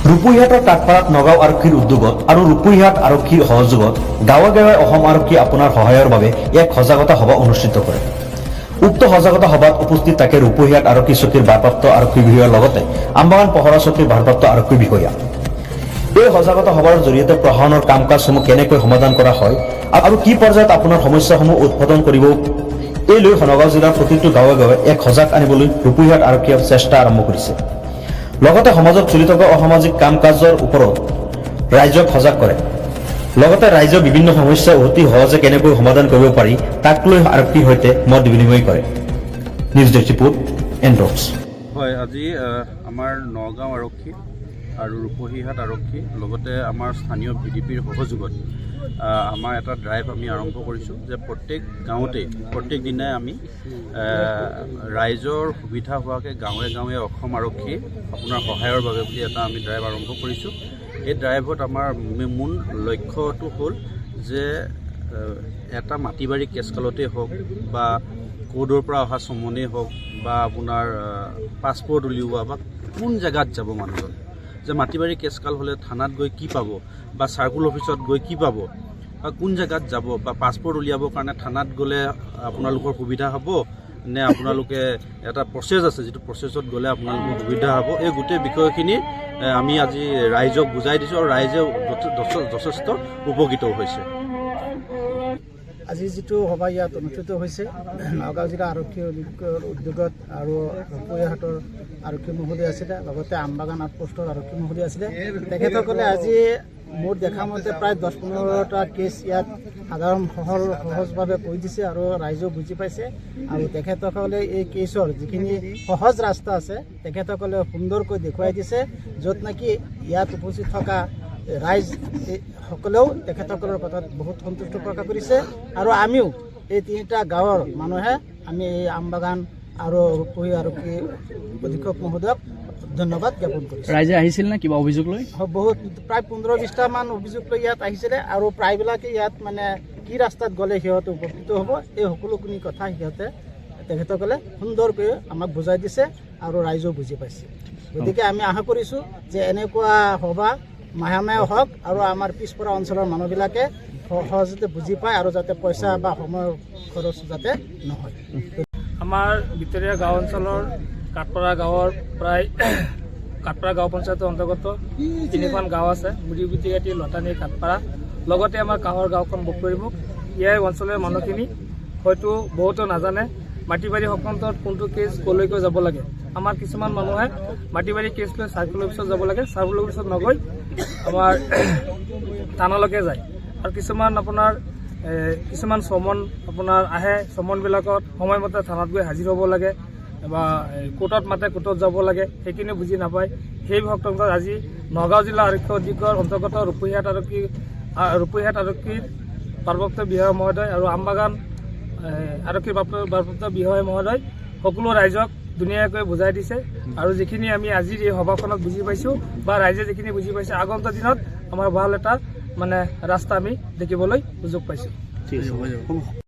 ৰূপহীহাটৰ কাঠপাৰাত নগাঁও আৰক্ষীৰ উদ্যোগত আৰু ৰূপহীহাট আৰক্ষীৰ সহযোগত গাঁৱে গাঁৱে অসম আৰক্ষী আপোনাৰ সহায়ৰ বাবে এক সজাগতা সভা অনুষ্ঠিত কৰে। উক্ত সজাগতা সভাত উপস্থিত থাকে ৰূপহীহাট আৰক্ষী চকীৰ ভাৰপ্ৰাপ্ত আৰক্ষী বিষয়াৰ লগতে আমবাগান পহৰা চকীৰ ভাৰপ্ৰাপ্ত আৰক্ষী বিষয়া। এই সজাগতা সভাৰ জৰিয়তে প্ৰশাসনৰ কাম কাজসমূহ কেনেকৈ সমাধান কৰা হয় আৰু কি পৰ্যায়ত আপোনাৰ সমস্যাসমূহ উৎপাদন কৰিব এই লৈ নগাঁও জিলাৰ প্ৰতিটো গাঁৱে গাঁৱে এক সজাগ আনিবলৈ ৰূপহীহাট আৰক্ষীয়ে চেষ্টা আৰম্ভ কৰিছে। লগতে সমাজত চলি থকা অসামাজিক কাম কাজৰ ওপৰত ৰাইজক সজাগ কৰে। লগতে ৰাইজৰ বিভিন্ন সমস্যা অতি সহজে কেনেকৈ সমাধান কৰিব পাৰি তাক লৈ আৰক্ষীৰ সৈতে মত বিনিময় কৰে। নিউজ ডেস্ক ৰিপোৰ্ট এনডক্স। হয়, আজি আমাৰ নগাঁও আৰক্ষী আৰু ৰূপহীহাট আৰক্ষী লগতে আমাৰ স্থানীয় বিডিপিৰ সহযোগত আমাৰ এটা ড্ৰাইভ আমি আৰম্ভ কৰিছোঁ যে প্ৰত্যেক গাঁৱতে প্ৰত্যেক দিনাই আমি ৰাইজৰ সুবিধা হোৱাকৈ গাঁৱে গাঁৱে অসম আৰক্ষী আপোনাৰ সহায়ৰ বাবে বুলি এটা আমি ড্ৰাইভ আৰম্ভ কৰিছোঁ। এই ড্ৰাইভত আমাৰ মূল লক্ষ্যটো হ'ল যে এটা মাটি-বাৰী কেছকালতেই হওক বা ক'ৰ্ডৰ পৰা অহা চমনেই হওক বা আপোনাৰ পাছপৰ্ট উলিওৱা বা কোন জেগাত যাব মানুহজন, যে মাটি-বাৰী কেছকাল হ'লে থানাত গৈ কি পাব বা চাৰ্কুল অফিচত গৈ কি পাব বা কোন জেগাত যাব বা পাছপৰ্ট উলিয়াবৰ কাৰণে থানাত গ'লে আপোনালোকৰ সুবিধা হ'ব নে আপোনালোকে এটা প্ৰচেছ আছে যিটো প্ৰচেছত গ'লে আপোনালোকৰ সুবিধা হ'ব, এই গোটেই বিষয়খিনি আমি আজি ৰাইজক বুজাই দিছোঁ আৰু ৰাইজে যথেষ্ট উপকৃত হৈছে। আজি যিটো সভা ইয়াত অনুষ্ঠিত হৈছে নগাঁও জিলা আৰক্ষী উদ্যোগত আৰু ৰূপহীহাটৰ আৰক্ষী মহোদয় আছিলে, লগতে আমবাগান আউটপোষ্টৰ আৰক্ষী মহোদয় আছিলে। তেখেতসকলে আজি মোৰ দেখা মতে প্ৰায় 10-15টা কেছ ইয়াত সাধাৰণ সহজভাৱে কৈ দিছে আৰু ৰাইজেও বুজি পাইছে। আৰু তেখেতসকলে এই কেছৰ যিখিনি সহজ ৰাস্তা আছে তেখেতসকলে সুন্দৰকৈ দেখুৱাই দিছে, য'ত নেকি ইয়াত উপস্থিত থকা ৰাইজ সকলেও তেখেতসকলৰ কথাত বহুত সন্তুষ্ট প্ৰকাশ কৰিছে। আৰু আমিও এই 3টা গাঁৱৰ মানুহে আমি এই আমবাগান আৰু ৰূপহী আৰক্ষী অধীক্ষক মহোদয়ক ধন্যবাদ জ্ঞাপন কৰিছোঁ। ৰাইজে আহিছিল নে কিবা অভিযোগ লৈ? বহুত প্ৰায় 15-20টা মান অভিযোগ লৈ ইয়াত আহিছিলে আৰু প্ৰায়বিলাকে ইয়াত মানে কি ৰাস্তাত গ'লে সিহঁতে উপকৃত হ'ব এই সকলোখিনি কথা তেখেতসকলে সুন্দৰকৈ আমাক বুজাই দিছে আৰু ৰাইজেও বুজি পাইছে। গতিকে আমি আশা কৰিছোঁ যে এনেকুৱা সভা মাহে মাহে হওক আৰু আমাৰ পিছপৰা অঞ্চলৰ মানুহবিলাকে সহজতে বুজি পায় আৰু যাতে পইচা বা সময়ৰ খৰচ যাতে নহয়। আমাৰ ভিতৰীয়া গাঁও অঞ্চলৰ কাঠপাৰা গাঁৱৰ প্ৰায় কাঠপাৰা গাঁও পঞ্চায়তৰ অন্তৰ্গত 3খন গাঁও আছে, মুৰিবিটিকাটি, লতানি, কাঠপাৰা, লগতে আমাৰ কাঁহৰ গাঁওখন বকৰিমুখ। ইয়াৰ অঞ্চলৰ মানুহখিনি হয়তো বহুতো নাজানে মাটি-বাৰী সংক্ৰান্তত কোনটো কেছ ক'লৈকৈ যাব লাগে। আমাৰ কিছুমান মানুহে মাটি-বাৰী কেছ লৈ চাৰ্কুল অফিচত যাব লাগে, চাৰ্কুল অফিচত নগৈ আমাৰ থানালৈকে যায়। আৰু কিছুমান চমন আপোনাৰ আহে, চমনবিলাকত সময়মতে থানাত গৈ হাজিৰ হ'ব লাগে বা কোৰ্টত মাতে কোৰ্টত যাব লাগে, সেইখিনি বুজি নাপায়। সেই ভক্তক আজি নগাঁও জিলা আৰক্ষী অধীক্ষকৰ অন্তৰ্গত ৰূপহীহাট আৰক্ষীৰ ভাৰপ্ৰাপ্ত বিষয়া মহোদয় আৰু আমবাগান আৰক্ষীৰ ভাৰপ্ৰাপ্ত বিষয়া মহোদয় সকলো ৰাইজক ধুনীয়াকৈ বুজাই দিছে। আৰু যিখিনি আমি আজিৰ এই সভাখনত বুজি পাইছোঁ বা ৰাইজে যিখিনি বুজি পাইছে, আগন্তুক দিনত আমাৰ ভাল এটা ৰাস্তা আমি দেখিবলৈ সুযোগ পাইছোঁ। ঠিক আছে।